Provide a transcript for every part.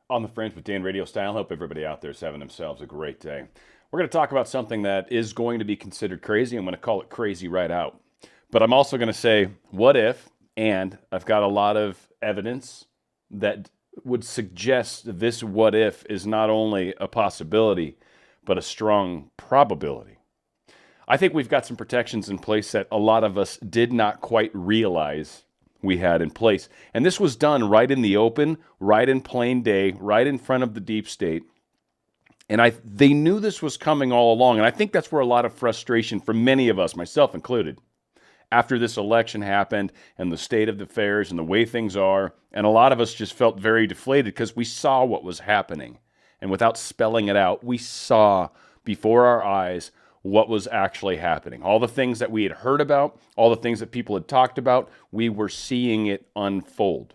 On the Fringe with Dan RadioStyle. Hope everybody out there is having themselves a great day. We're going to talk about something that is going to be considered crazy. I'm going to call it crazy right out. But I'm also going to say, what if? And I've got a lot of evidence that would suggest this what if is not only a possibility, but a strong probability. I think we've got some protections in place that a lot of us did not quite realize we had in place. And this was done right in the open, right in plain day, right in front of the deep state. And they knew this was coming all along. And I think that's where a lot of frustration for many of us, myself included, after this election happened and the state of the affairs and the way things are. And a lot of us just felt very deflated because we saw what was happening. And without spelling it out, we saw before our eyes what was actually happening. All the things that we had heard about, all the things that people had talked about, we were seeing it unfold.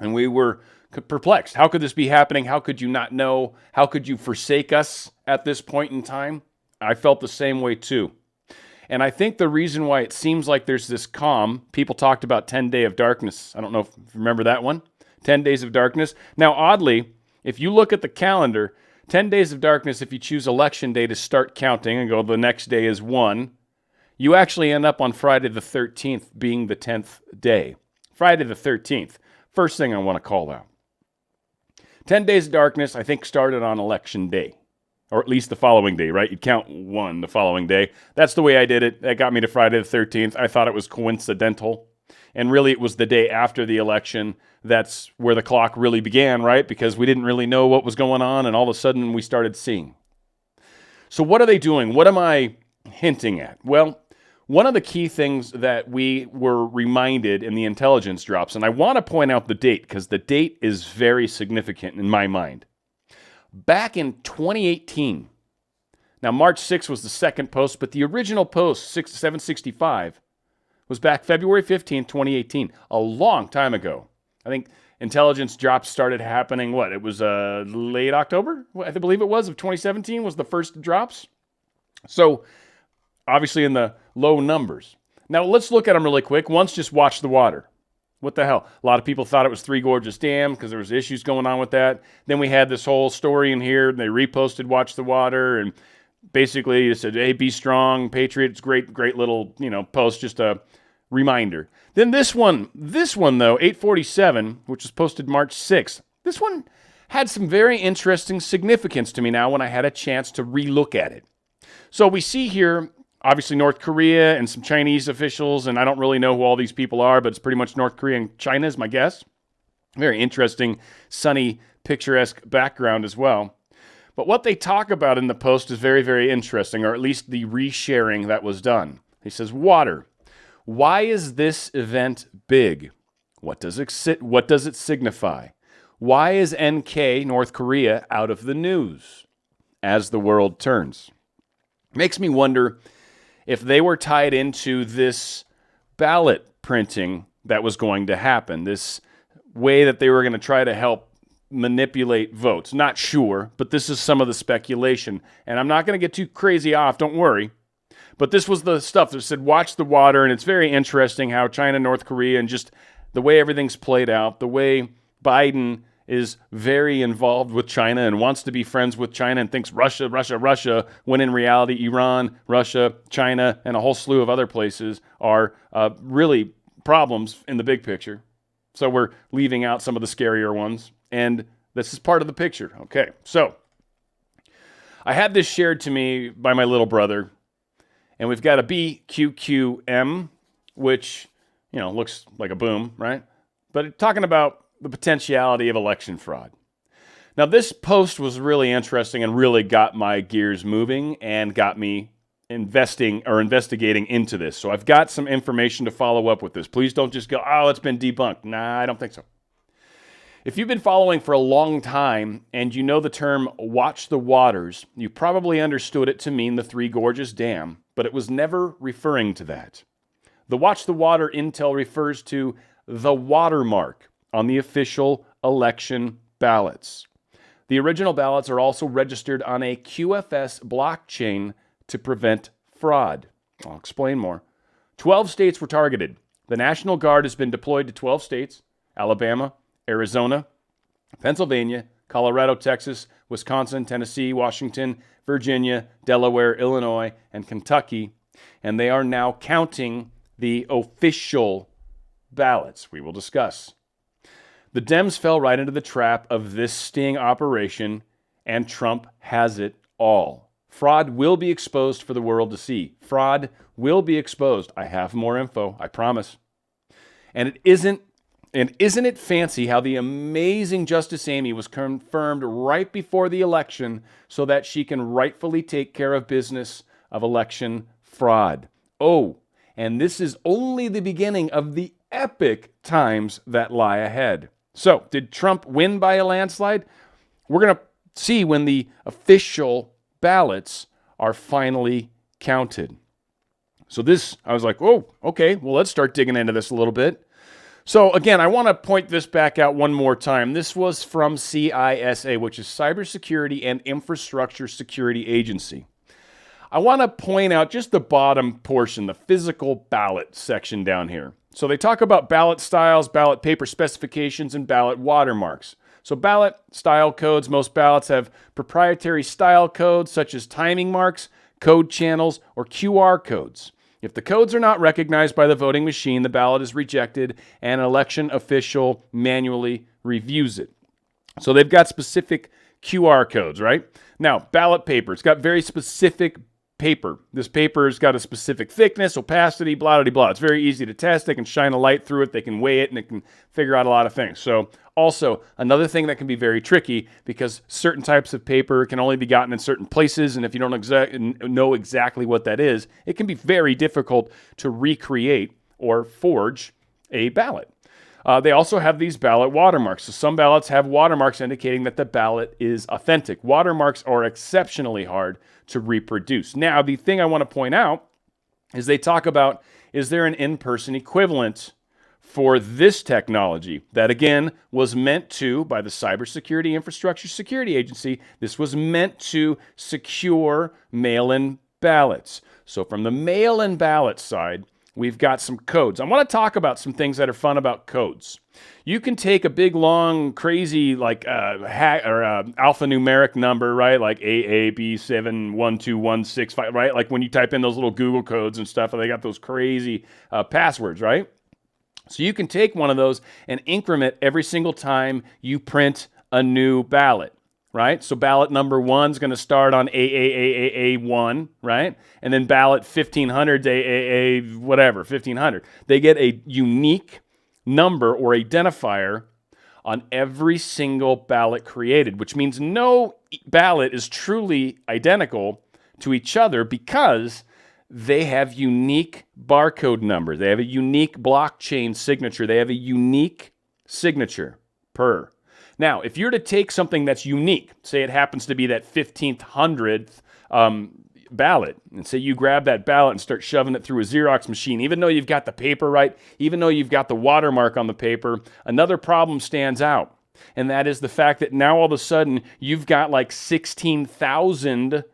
And we were perplexed. How could this be happening? How could you not know? How could you forsake us at this point in time? I felt the same way too. And I think the reason why it seems like there's this calm, people talked about 10 Day of Darkness. I don't know if you remember that one. 10 Days of Darkness. Now, oddly, if you look at the calendar, 10 Days of Darkness, if you choose Election Day to start counting and go the next day is 1, you actually end up on Friday the 13th being the 10th day. Friday the 13th. First thing I want to call out. 10 Days of Darkness, I think, started on Election Day. Or at least the following day, right? You'd count 1 the following day. That's the way I did it. That got me to Friday the 13th. I thought it was coincidental. And really, it was the day after the election. That's where the clock really began, right? Because we didn't really know what was going on, and all of a sudden we started seeing. So what are they doing? What am I hinting at? Well, one of the key things that we were reminded in the intelligence drops, and I want to point out the date because the date is very significant in my mind. Back in 2018, now March 6th was the second post, but the original post, 765, was back February 15th, 2018, a long time ago. I think intelligence drops started happening, it was late October, I believe it was, of 2017 was the first drops. So obviously in the low numbers. Now let's look at them really quick. Once, just watch the water. What the hell? A lot of people thought it was Three Gorges Dam because there was issues going on with that. Then we had this whole story in here. They reposted Watch the Water and basically said, hey, be strong, Patriots, great little, post, just a reminder. Then this one though, 847, which was posted March 6th. This one had some very interesting significance to me now when I had a chance to relook at it. So we see here, obviously North Korea and some Chinese officials, and I don't really know who all these people are, but it's pretty much North Korea and China is my guess. Very interesting, sunny, picturesque background as well. But what they talk about in the post is very, very interesting, or at least the resharing that was done. He says, water. Why is this event big? What does it signify? Why is NK, North Korea, out of the news as the world turns? Makes me wonder if they were tied into this ballot printing that was going to happen, this way that they were going to try to help manipulate votes. Not sure, but this is some of the speculation. And I'm not going to get too crazy off, don't worry. But this was the stuff that said, watch the water, and it's very interesting how China, North Korea, and just the way everything's played out, the way Biden is very involved with China and wants to be friends with China and thinks Russia, when in reality Iran, Russia, China, and a whole slew of other places are really problems in the big picture. So we're leaving out some of the scarier ones, and this is part of the picture. Okay, so I had this shared to me by my little brother, and we've got a BQQM, which, looks like a boom, right? But talking about the potentiality of election fraud. Now, this post was really interesting and really got my gears moving and got me investigating into this. So I've got some information to follow up with this. Please don't just go, oh, it's been debunked. Nah, I don't think so. If you've been following for a long time and you know the term watch the waters, you probably understood it to mean the Three Gorges Dam, but it was never referring to that. The watch the water intel refers to the watermark on the official election ballots. The original ballots are also registered on a QFS blockchain to prevent fraud. I'll explain more. 12 states were targeted. The National Guard has been deployed to 12 states: Alabama, Arizona, Pennsylvania, Colorado, Texas, Wisconsin, Tennessee, Washington, Virginia, Delaware, Illinois, and Kentucky. And they are now counting the official ballots. We will discuss. The Dems fell right into the trap of this sting operation, and Trump has it all. Fraud will be exposed for the world to see. Fraud will be exposed. I have more info, I promise. And isn't it fancy how the amazing Justice Amy was confirmed right before the election so that she can rightfully take care of business of election fraud? Oh, and this is only the beginning of the epic times that lie ahead. So, did Trump win by a landslide? We're going to see when the official ballots are finally counted. So I was like, oh, okay, well, let's start digging into this a little bit. So again, I want to point this back out one more time. This was from CISA, which is Cybersecurity and Infrastructure Security Agency. I want to point out just the bottom portion, the physical ballot section down here. So they talk about ballot styles, ballot paper specifications, and ballot watermarks. So ballot style codes, most ballots have proprietary style codes such as timing marks, code channels, or QR codes. If the codes are not recognized by the voting machine, the ballot is rejected and an election official manually reviews it. So they've got specific QR codes, right? Now, ballot paper, it's got very specific paper. This paper has got a specific thickness, opacity, blah, blah, blah. It's very easy to test. They can shine a light through it. They can weigh it, and it can figure out a lot of things. So also, another thing that can be very tricky because certain types of paper can only be gotten in certain places, and if you don't know exactly what that is, it can be very difficult to recreate or forge a ballot. They also have these ballot watermarks. So some ballots have watermarks indicating that the ballot is authentic. Watermarks are exceptionally hard to reproduce. Now, the thing I want to point out is they talk about, is there an in-person equivalent for this technology that, again, was meant to, by the Cybersecurity Infrastructure Security Agency, this was meant to secure mail-in ballots. So from the mail-in ballot side, we've got some codes. I want to talk about some things that are fun about codes. You can take a big, long, crazy, like alphanumeric number, right? Like AAB712165, right? Like when you type in those little Google codes and stuff, and they got those crazy passwords, right? So you can take one of those and increment every single time you print a new ballot, right? So ballot number 1 is going to start on AAAAA1, right? And then ballot 1500, AAA whatever, 1500. They get a unique number or identifier on every single ballot created, which means no ballot is truly identical to each other because they have unique barcode numbers. They have a unique blockchain signature. They have a unique signature per. Now, if you're to take something that's unique, say it happens to be that 1500th ballot, and say you grab that ballot and start shoving it through a Xerox machine, even though you've got the paper right, even though you've got the watermark on the paper, another problem stands out. And that is the fact that now all of a sudden you've got like 16,000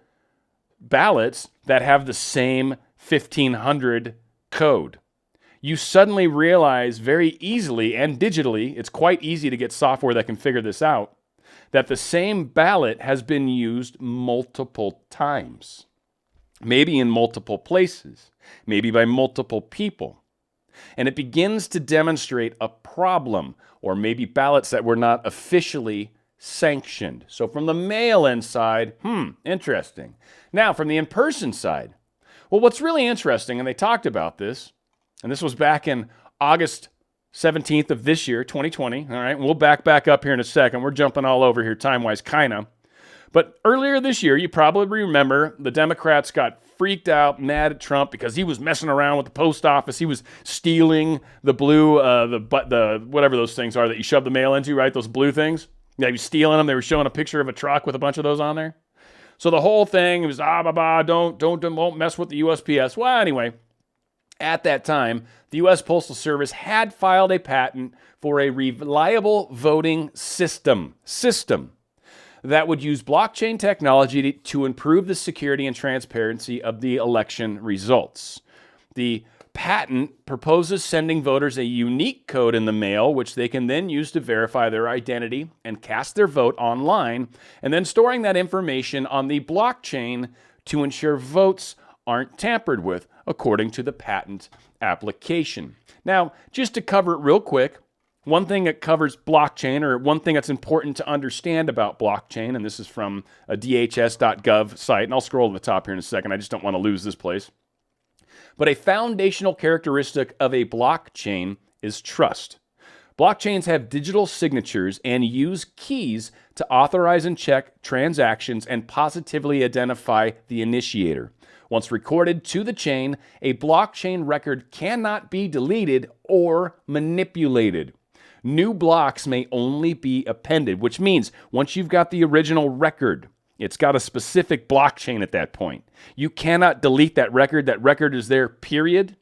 ballots that have the same 1500 code. You suddenly realize very easily and digitally, it's quite easy to get software that can figure this out, that the same ballot has been used multiple times. Maybe in multiple places, maybe by multiple people. And it begins to demonstrate a problem, or maybe ballots that were not officially sanctioned. So from the mail-in side, interesting. Now from the in-person side, well, what's really interesting, and they talked about this, and this was back in August 17th of this year, 2020, all right? And we'll back up here in a second. We're jumping all over here time-wise, kind of. But earlier this year, you probably remember the Democrats got freaked out, mad at Trump because he was messing around with the post office. He was stealing the blue, the whatever those things are that you shove the mail into, right? Those blue things. Yeah, he was stealing them. They were showing a picture of a truck with a bunch of those on there. So the whole thing was, won't mess with the USPS. Well, anyway, at that time, the U.S. Postal Service had filed a patent for a reliable voting system that would use blockchain technology to improve the security and transparency of the election results. The patent proposes sending voters a unique code in the mail, which they can then use to verify their identity and cast their vote online, and then storing that information on the blockchain to ensure votes aren't tampered with, according to the patent application. Now, just to cover it real quick, one thing that covers blockchain, or one thing that's important to understand about blockchain, and this is from a dhs.gov site, and I'll scroll to the top here in a second, I just don't want to lose this place. But a foundational characteristic of a blockchain is trust. Blockchains have digital signatures and use keys to authorize and check transactions and positively identify the initiator. Once recorded to the chain, a blockchain record cannot be deleted or manipulated. New blocks may only be appended, which means once you've got the original record, it's got a specific blockchain at that point. You cannot delete that record. That record is there, period.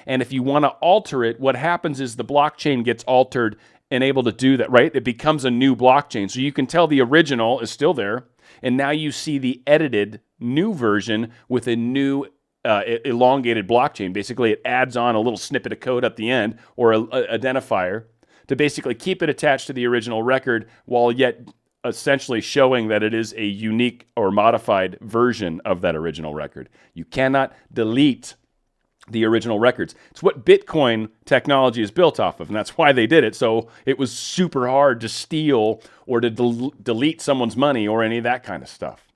And if you want to alter it, what happens is the blockchain gets altered and able to do that, right? It becomes a new blockchain. So you can tell the original is still there, and now you see the edited new version with a new elongated blockchain. Basically, it adds on a little snippet of code at the end, or an identifier, to basically keep it attached to the original record while yet essentially showing that it is a unique or modified version of that original record. You cannot delete the original records. It's what Bitcoin technology is built off of, and that's why they did it. So it was super hard to steal or to delete someone's money or any of that kind of stuff.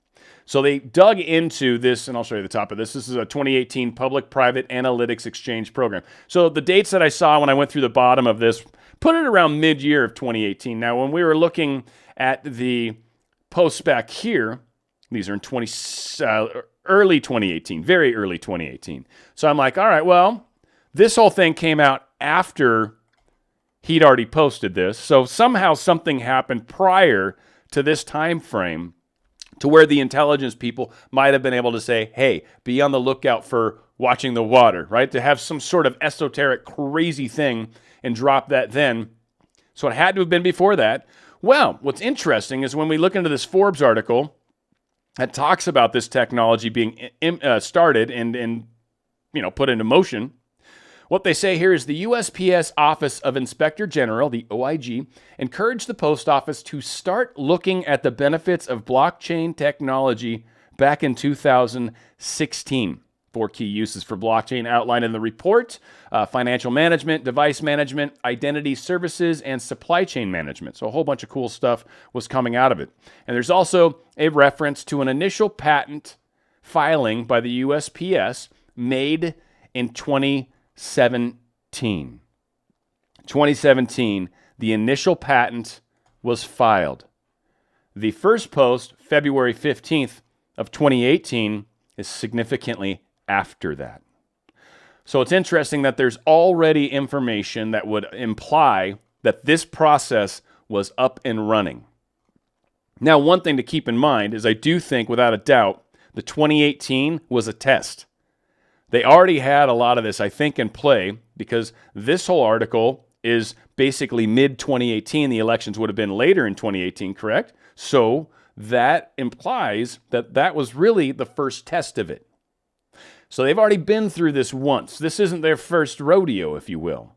So they dug into this, and I'll show you the top of this. This is a 2018 Public-Private Analytics Exchange Program. So the dates that I saw when I went through the bottom of this put it around mid-year of 2018. Now, when we were looking at the posts back here, these are in early 2018, very early 2018. So I'm like, all right, well, this whole thing came out after he'd already posted this. So somehow something happened prior to this time frame to where the intelligence people might have been able to say, hey, be on the lookout for watching the water, right? To have some sort of esoteric, crazy thing and drop that then. So it had to have been before that. Well, what's interesting is when we look into this Forbes article that talks about this technology being started and put into motion, what they say here is the USPS Office of Inspector General, the OIG, encouraged the post office to start looking at the benefits of blockchain technology back in 2016. 4 key uses for blockchain outlined in the report: financial management, device management, identity services, and supply chain management. So a whole bunch of cool stuff was coming out of it. And there's also a reference to an initial patent filing by the USPS made in 2017. 2017, the initial patent was filed. The first post, February 15th of 2018, is significantly after that. So it's interesting that there's already information that would imply that this process was up and running. Now, one thing to keep in mind is I do think, without a doubt, the 2018 was a test. They already had a lot of this, I think, in play, because this whole article is basically mid-2018. The elections would have been later in 2018, correct? So that implies that that was really the first test of it. So they've already been through this once. This isn't their first rodeo, if you will.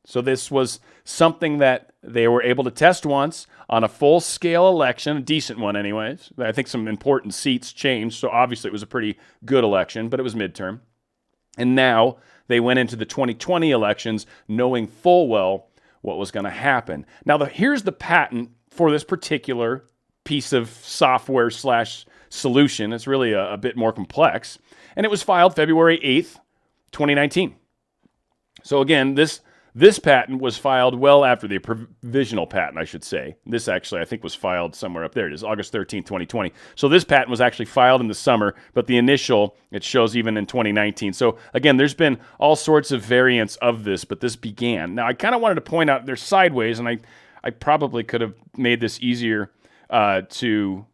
So this was something that they were able to test once on a full-scale election, a decent one anyways. I think some important seats changed, so obviously it was a pretty good election, but it was midterm. And now they went into the 2020 elections knowing full well what was going to happen. Now, here's the patent for this particular piece of software / solution. It's really a bit more complex. And it was filed February 8th, 2019. So again, this patent was filed well after the provisional patent, I should say. This actually, I think, was filed somewhere up there. It is August 13th, 2020. So this patent was actually filed in the summer, but the initial, it shows even in 2019. So again, there's been all sorts of variants of this, but this began. Now, I kind of wanted to point out they're sideways, and I probably could have made this easier to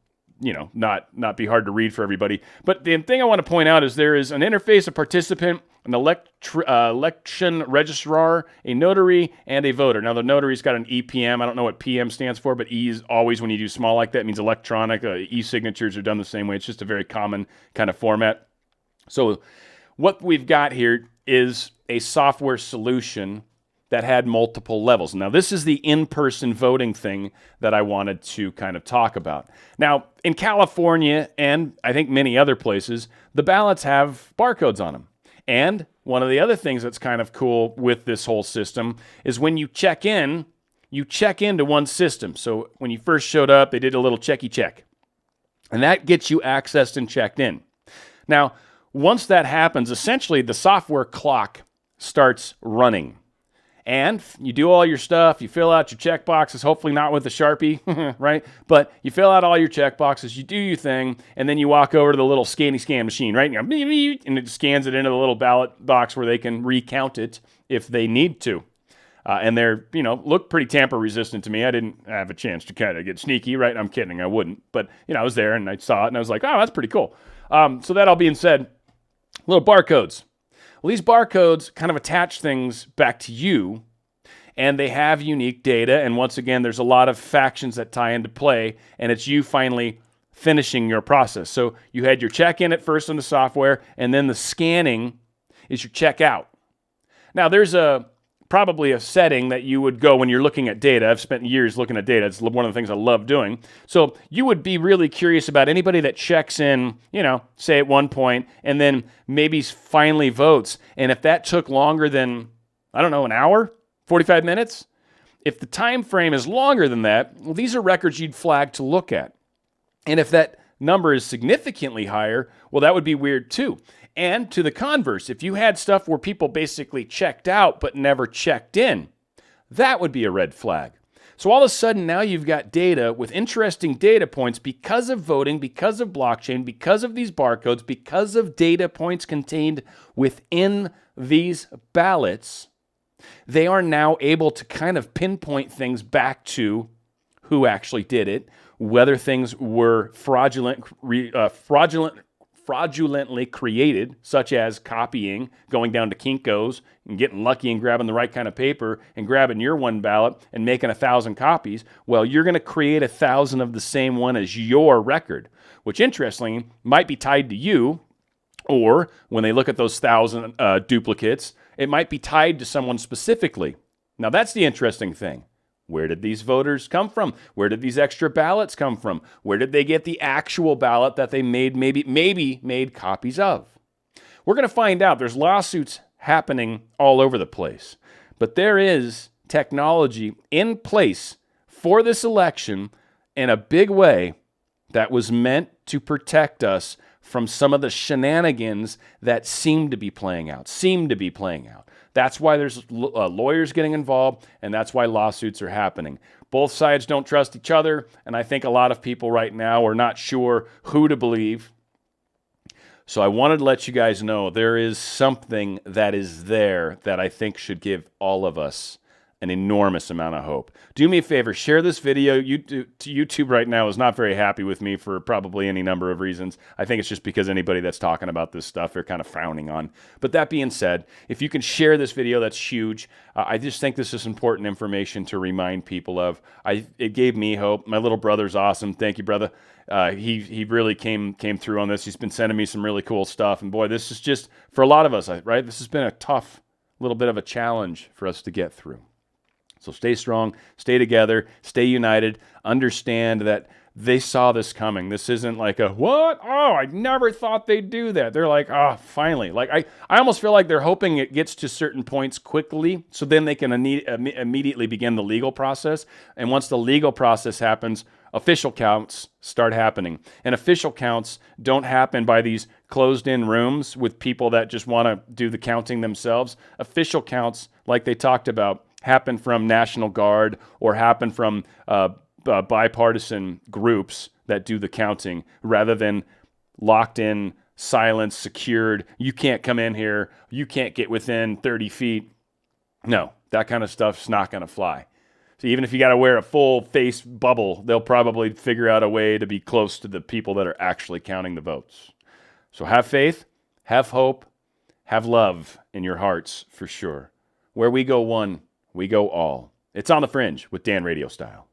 not be hard to read for everybody. But the thing I want to point out is there is an interface, a participant, an election registrar, a notary, and a voter. Now, the notary's got an EPM. I don't know what PM stands for, but E is always, when you do small like that, it means electronic. E-signatures are done the same way. It's just a very common kind of format. So what we've got here is a software solution that had multiple levels. Now, this is the in-person voting thing that I wanted to kind of talk about. Now, in California and I think many other places, the ballots have barcodes on them. And one of the other things that's kind of cool with this whole system is when you check into one system. So when you first showed up, they did a little checky check. And that gets you accessed and checked in. Now, once that happens, essentially the software clock starts running. And you do all your stuff, you fill out your check boxes, hopefully not with a Sharpie, right? But you fill out all your check boxes, you do your thing, and then you walk over to the little scan machine, right? And it scans it into the little ballot box where they can recount it if they need to. And they're, look pretty tamper resistant to me. I didn't have a chance to kind of get sneaky, right? I'm kidding, I wouldn't. But, I was there and I saw it and I was like, oh, that's pretty cool. So that all being said, little barcodes. Well, these barcodes kind of attach things back to you, and they have unique data. And once again, there's a lot of factions that tie into play, and it's you finally finishing your process. So you had your check-in at first in the software, and then the scanning is your check-out. Now, there's probably a setting that you would go when you're looking at data. I've spent years looking at data. It's one of the things I love doing. So you would be really curious about anybody that checks in, say at one point, and then maybe finally votes. And if that took longer than, an hour, 45 minutes, if the time frame is longer than that, well, these are records you'd flag to look at. And if that number is significantly higher, well, that would be weird too. And to the converse, if you had stuff where people basically checked out but never checked in, that would be a red flag. So all of a sudden now you've got data with interesting data points because of voting, because of blockchain, because of these barcodes, because of data points contained within these ballots. They are now able to kind of pinpoint things back to who actually did it, whether things were fraudulently created, such as copying, going down to Kinko's and getting lucky and grabbing the right kind of paper and grabbing your one ballot and making 1,000 copies. Well, you're going to create 1,000 of the same one as your record, which interestingly might be tied to you, or when they look at those 1,000 duplicates, it might be tied to someone specifically. Now, that's the interesting thing. Where did these voters come from? Where did these extra ballots come from? Where did they get the actual ballot that they maybe made copies of? We're going to find out. There's lawsuits happening all over the place. But there is technology in place for this election in a big way that was meant to protect us from some of the shenanigans that seem to be playing out. That's why there's lawyers getting involved, and that's why lawsuits are happening. Both sides don't trust each other, and I think a lot of people right now are not sure who to believe. So I wanted to let you guys know there is something that is there that I think should give all of us an enormous amount of hope. Do me a favor, share this video. YouTube right now is not very happy with me for probably any number of reasons. I think it's just because anybody that's talking about this stuff they're kind of frowning on. But that being said, if you can share this video, that's huge. I just think this is important information to remind people of. It gave me hope. My little brother's awesome. Thank you, brother. He really came through on this. He's been sending me some really cool stuff. And boy, this is just, for a lot of us, right? This has been a tough little bit of a challenge for us to get through. So stay strong, stay together, stay united, understand that they saw this coming. This isn't like a, what? Oh, I never thought they'd do that. They're like, oh, finally. Like I almost feel like they're hoping it gets to certain points quickly so then they can immediately begin the legal process. And once the legal process happens, official counts start happening. And official counts don't happen by these closed-in rooms with people that just want to do the counting themselves. Official counts, like they talked about, happen from National Guard or happen from bipartisan groups that do the counting rather than locked in, silence, secured. You can't come in here. You can't get within 30 feet. No, that kind of stuff's not going to fly. So even if you got to wear a full face bubble, they'll probably figure out a way to be close to the people that are actually counting the votes. So have faith, have hope, have love in your hearts for sure. Where we go one, we go all. It's on the Fringe with Dan RadioStyle.